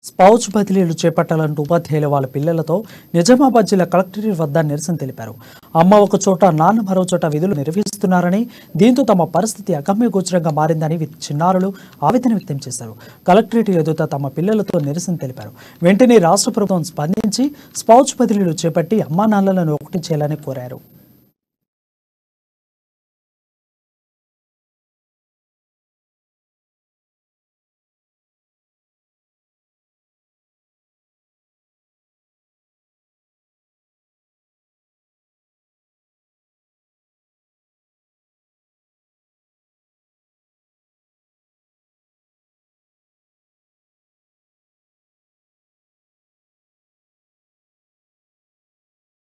స్పౌచ్ బదిలీలు చేపట్టాలంటూ ఉపాధ్యాయులు వాళ్ళ పిల్లలతో నిజామాబాద్ జిల్లా కలెక్టరేట్ వద్ద నిరసన తెలిపారు. అమ్మ ఒక చోట నాన్న మరో చోట విధులు నిర్వహిస్తున్నారని, దీంతో తమ పరిస్థితి అగమ్యగోచరంగా మారిందని చిన్నారులు ఆవేదన వ్యక్తం చేశారు. కలెక్టరేట్ ఎదుట తమ పిల్లలతో నిరసన తెలిపారు. వెంటనే రాష్ట్ర ప్రభుత్వం స్పందించి స్పౌచ్ బదిలీలు చేపట్టి అమ్మా నాన్నలను ఒకటి చేయాలని కోరారు.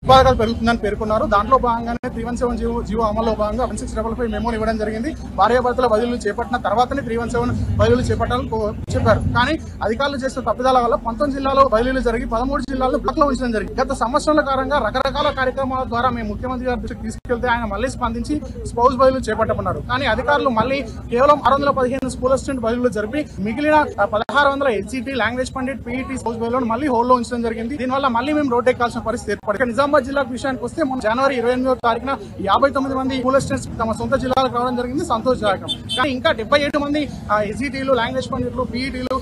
ఉపాధి పెరుగుతుందని పేర్కొన్నారు. దాంట్లో భాగంగానే 317 జీవో అమల్లో భాగంగా 1655 మెమోని ఇవ్వడం జరిగింది. భార్యాభర్తల బదిలీలు చేపట్టిన తర్వాతనే 317 బదిలీలు చేపట్టాలని చెప్పారు. కానీ అధికారులు చేసిన తప్పిదాల వల్ల 19 జిల్లాలో బదిలీలు జరిగి 13 జిల్లాల్లో బ్లాక్ లో ఉంచడం జరిగింది. గత సంవత్సరాల కారణంగా రకరకాల కార్యక్రమాల ద్వారా మేము ముఖ్యమంత్రి గారి దృష్టికి తీసుకెళ్తే ఆయన మళ్లీ స్పందించి స్పౌస్ బదిలీలు చేపట్టమన్నారు. కానీ అధికారులు మళ్లీ కేవలం 615 స్కూల్ అసిస్టెంట్ బదిలీలు జరిపి మిగిలిన 1600 హెచ్సిటి, లాంగ్వేజ్ పండిట్, పీఈటీ స్పౌస్ బదిలీలను మళ్లీ హోల్లో ఉంచడం జరిగింది. దీనివల్ల మళ్లీ మేము రోడ్ ఎక్కాల్సిన పరిస్థితి ఏర్పడింది. నిజామాబాద్ జిల్లా విషయానికి వస్తే మొన్న జనవరి 28వ తారీఖున 59 మంది స్కూల్ అసిస్టెంట్స్ తమ సొంత జిల్లాలకు రావడం జరిగింది. సంతోషదాయకం. కానీ ఇంకా 77 మంది ఎస్ఈటీలు, లాంగ్వేజ్ పండిట్లు, పీఈటీలు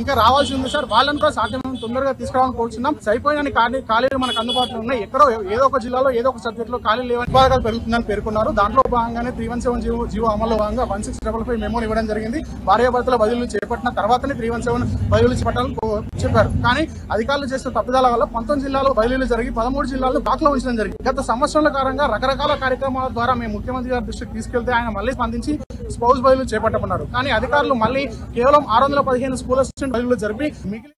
ఇంకా రావాల్సి ఉంది సార్. వాళ్ళని కూడా సాధ్యమైన తొందరగా తీసుకురావాలని కోరుతున్నాం. సరిపోయిన ఖాళీలు మనకు అందుబాటులో ఉన్నాయి. ఎక్కడో ఏదో ఒక జిల్లాలో ఏదో ఒక సబ్జెక్ట్ లో ఖాళీలు లేవని ఉపాధి పెరుగుతుందని పేర్కొన్నారు. దాంట్లో భాగంగానే 317 జీవో అమల్లో భాగంగా 1655 మెమోని ఇవ్వడం జరిగింది. భార్యాభర్తల బదిలీలు చేపట్టిన తర్వాతనే 317 బదిలీలు చేపట్టాలని చెప్పారు. కానీ అధికారులు చేసిన తప్పిదాల వల్ల 19 జిల్లాలో బదిలీలు జరిగి 13 జిల్లాల్లో బ్లాక్ లో ఉంచడం జరిగింది. గత సంవత్సరాల కారణంగా రకరకాల కార్యక్రమాల ద్వారా మేము ముఖ్యమంత్రి గారి దృష్టికి తీసుకెళ్తే ఆయన మళ్లీ స్పందించి స్పౌస్ బదిలీలు చేపట్టమన్నారు. కానీ అధికారులు మళ్లీ కేవలం 615 స్కూల్ అసిస్టెంట్ బదిలీలు జరిపి మిగిలిన